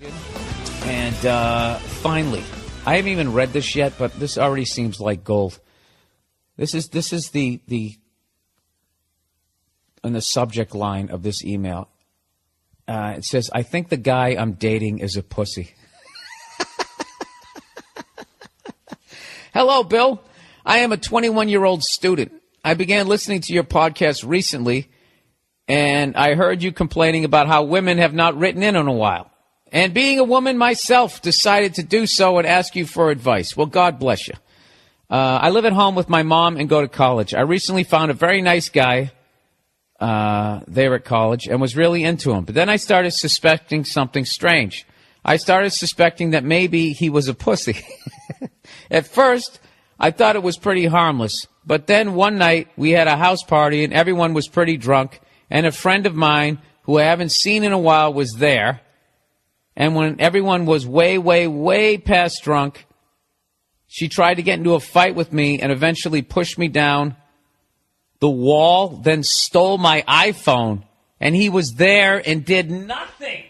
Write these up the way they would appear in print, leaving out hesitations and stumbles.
And finally, I haven't even read this yet, but this already seems like gold. This is the in the subject line of this email. It says, "I think the guy I'm dating is a pussy." Hello, Bill. I am a 21-year-old student. I began listening to your podcast recently, and I heard you complaining about how women have not written in a while. And being a woman myself, decided to do so and ask you for advice. Well, God bless you. I live at home with my mom and go to college. I recently found a very nice guy there at college and was really into him. But then I started suspecting something strange. I started suspecting that maybe he was a pussy. At first, I thought it was pretty harmless. But then one night, we had a house party and everyone was pretty drunk. And a friend of mine, who I haven't seen in a while, was there. And when everyone was way, way, way past drunk, she tried to get into a fight with me and eventually pushed me down the wall, then stole my iPhone. And he was there and did nothing.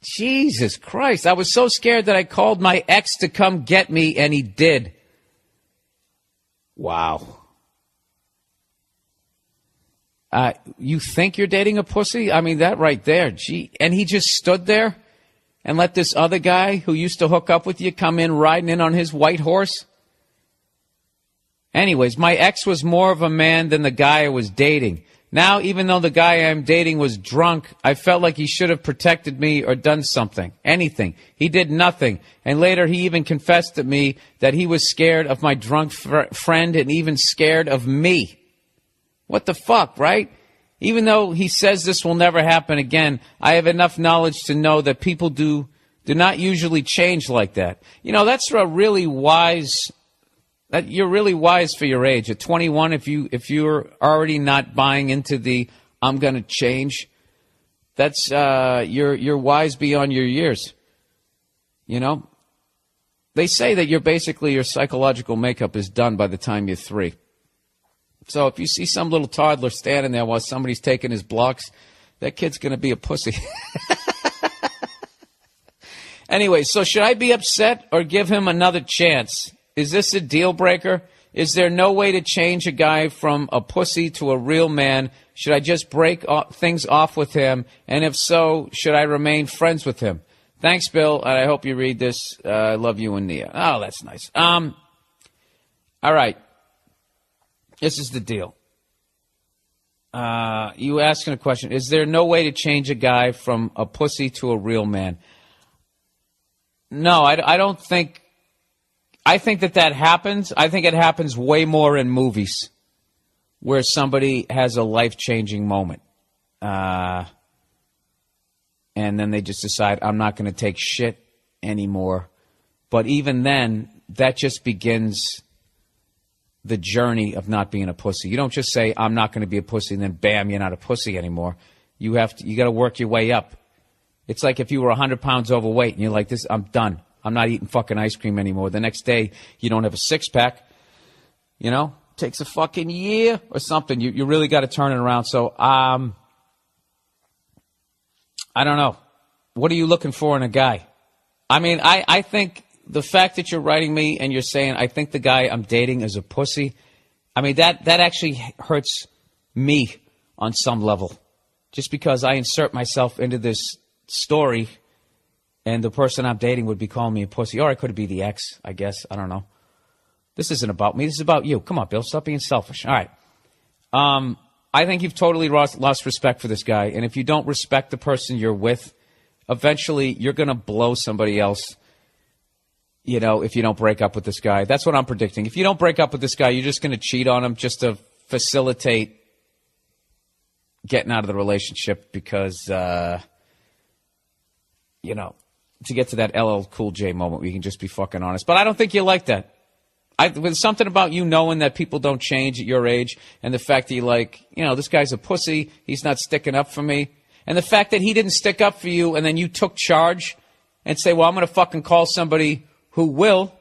Jesus Christ. I was so scared that I called my ex to come get me, and he did. Wow. You think you're dating a pussy? I mean, that right there. Gee. And he just stood there and let this other guy who used to hook up with you come in riding in on his white horse? Anyways, my ex was more of a man than the guy I was dating. Now, even though the guy I'm dating was drunk, I felt like he should have protected me or done something. Anything. He did nothing. And later he even confessed to me that he was scared of my drunk friend and even scared of me. What the fuck, right? Even though he says this will never happen again, I have enough knowledge to know that people do not usually change like that. You know, that's a really wise. That you're really wise for your age. At 21, if you're already not buying into the "I'm going to change," that's you're wise beyond your years. You know, they say that your psychological makeup is done by the time you're 3. So if you see some little toddler standing there while somebody's taking his blocks, that kid's going to be a pussy. Anyway, so should I be upset or give him another chance? Is this a deal breaker? Is there no way to change a guy from a pussy to a real man? Should I just break things off with him? And if so, should I remain friends with him? Thanks, Bill, and I hope you read this. I love you and Nia. Oh, that's nice. All right. This is the deal. You asking a question. Is there no way to change a guy from a pussy to a real man? No, I don't think. I think that happens. I think it happens way more in movies where somebody has a life-changing moment. And then they just decide, I'm not going to take shit anymore. But even then, that just begins the journey of not being a pussy. You don't just say, I'm not going to be a pussy, and then bam, you're not a pussy anymore. You got to work your way up. It's like if you were 100 pounds overweight and you're like, this, I'm done. I'm not eating fucking ice cream anymore. The next day, you don't have a six-pack. You know, takes a fucking year or something. You really got to turn it around. So, I don't know. What are you looking for in a guy? I mean, I think the fact that you're writing me and you're saying, I think the guy I'm dating is a pussy, I mean, that actually hurts me on some level. Just because I insert myself into this story and the person I'm dating would be calling me a pussy. Or I could be the ex, I guess. I don't know. This isn't about me. This is about you. Come on, Bill. Stop being selfish. All right. I think you've totally lost respect for this guy. And if you don't respect the person you're with, eventually you're going to blow somebody else, you know, if you don't break up with this guy. That's what I'm predicting. If you don't break up with this guy, you're just going to cheat on him just to facilitate getting out of the relationship because, you know, to get to that LL Cool J moment where you can just be fucking honest. But I don't think you like that. There's something about you knowing that people don't change at your age, and the fact that you're like, you know, this guy's a pussy, he's not sticking up for me. And the fact that he didn't stick up for you and then you took charge and say, well, I'm going to fucking call somebody who will.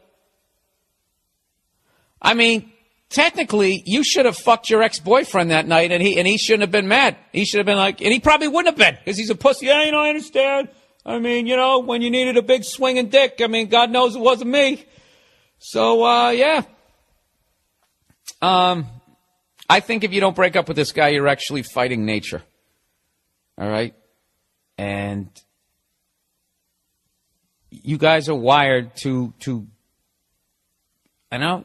I mean, technically, you should have fucked your ex-boyfriend that night, and he shouldn't have been mad. He should have been like, and he probably wouldn't have been, because he's a pussy. Yeah, I understand. I mean, when you needed a big swinging dick, I mean, God knows it wasn't me. So, yeah. I think if you don't break up with this guy, you're actually fighting nature. All right? And you guys are wired to I know,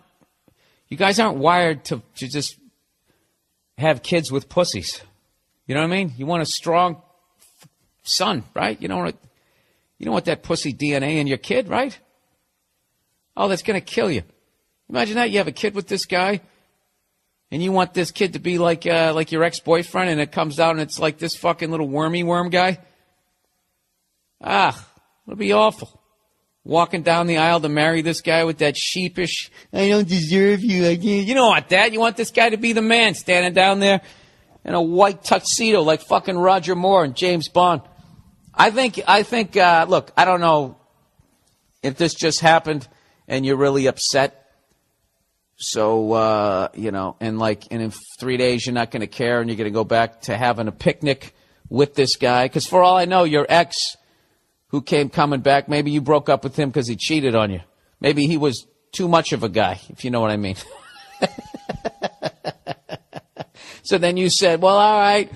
you guys aren't wired to just have kids with pussies. You know what I mean? You want a strong son, right? You don't want that pussy DNA in your kid, right? Oh, that's going to kill you. Imagine that. You have a kid with this guy, and you want this kid to be like your ex-boyfriend, and it comes out and it's like this fucking little worm guy. It'll be awful. Walking down the aisle to marry this guy with that sheepish, I don't deserve you. I can't. You don't want that. You want this guy to be the man, standing down there in a white tuxedo like fucking Roger Moore and James Bond. I think. Look, I don't know if this just happened and you're really upset. So, and in 3 days you're not going to care and you're going to go back to having a picnic with this guy. Because for all I know, your ex who came coming back, maybe you broke up with him because he cheated on you. Maybe he was too much of a guy, if you know what I mean. So then you said, well, all right,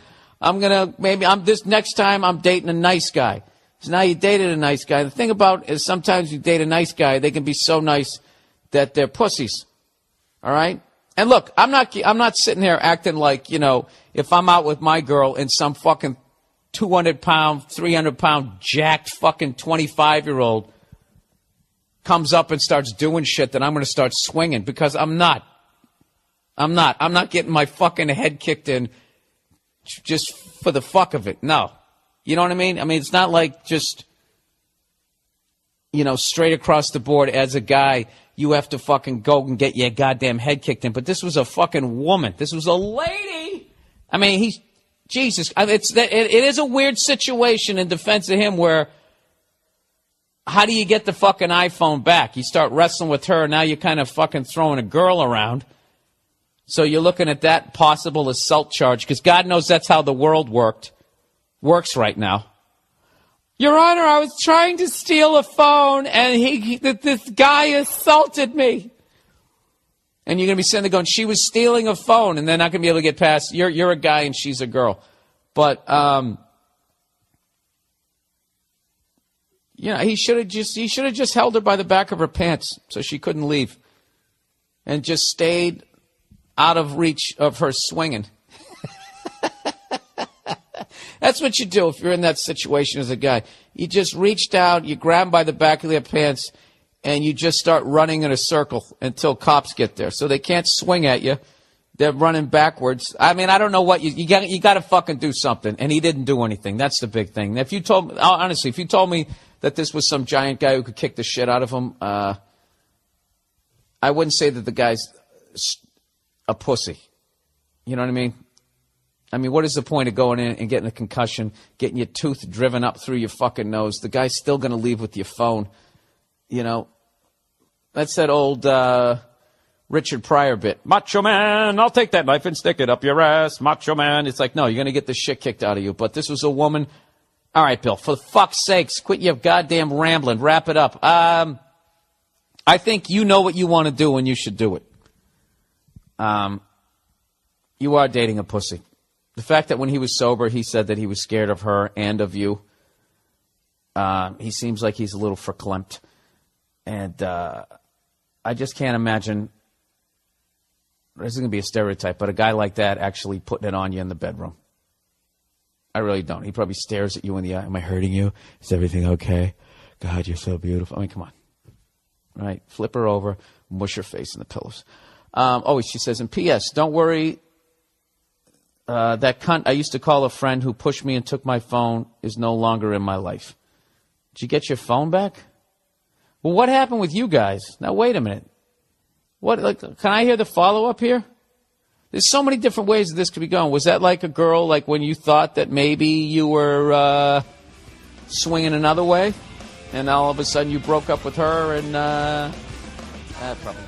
this next time I'm dating a nice guy. So now you dated a nice guy. The thing about is sometimes you date a nice guy, they can be so nice that they're pussies. All right? And look, I'm not sitting here acting like, if I'm out with my girl and some fucking 200-pound, 300-pound, jacked fucking 25-year-old comes up and starts doing shit, that I'm going to start swinging, because I'm not. I'm not getting my fucking head kicked in just for the fuck of it. No. You know what I mean? I mean, it's not like just, straight across the board as a guy, you have to fucking go and get your goddamn head kicked in. But this was a fucking woman. This was a lady. I mean, Jesus. It is a weird situation in defense of him where, how do you get the fucking iPhone back? You start wrestling with her, now you're kind of fucking throwing a girl around. So you're looking at that possible assault charge, because God knows that's how the world works right now. Your Honor, I was trying to steal a phone, and this guy assaulted me. And you're going to be sitting there going, she was stealing a phone, and they're not going to be able to get past, you're a guy and she's a girl. But, he should have just held her by the back of her pants so she couldn't leave, and just stayed out of reach of her swinging. That's what you do if you're in that situation as a guy. You just reach down, you grab them by the back of their pants, and you just start running in a circle until cops get there. So they can't swing at you. They're running backwards. I mean, I don't know what you got to fucking do something. And he didn't do anything. That's the big thing. If you told me that this was some giant guy who could kick the shit out of him, I wouldn't say that the guy's a pussy. You know what I mean? I mean, what is the point of going in and getting a concussion, getting your tooth driven up through your fucking nose? The guy's still going to leave with your phone. That's that old Richard Pryor bit. Macho man, I'll take that knife and stick it up your ass. Macho man. It's like, no, you're going to get the shit kicked out of you. But this was a woman. All right, Bill, for fuck's sakes, quit your goddamn rambling. Wrap it up. I think you know what you want to do, and you should do it. You are dating a pussy. The fact that when he was sober, he said that he was scared of her and of you. He seems like he's a little verklempt. And I just can't imagine, this is going to be a stereotype, but a guy like that actually putting it on you in the bedroom. I really don't. He probably stares at you in the eye. Am I hurting you? Is everything okay? God, you're so beautiful. I mean, come on. Right? Flip her over, mush her face in the pillows. She says, in P.S., don't worry. That cunt I used to call a friend who pushed me and took my phone is no longer in my life. Did you get your phone back? Well, what happened with you guys? Now, wait a minute. Can I hear the follow-up here? There's so many different ways that this could be going. Was that like a girl, like when you thought that maybe you were swinging another way, and all of a sudden you broke up with her, and probably.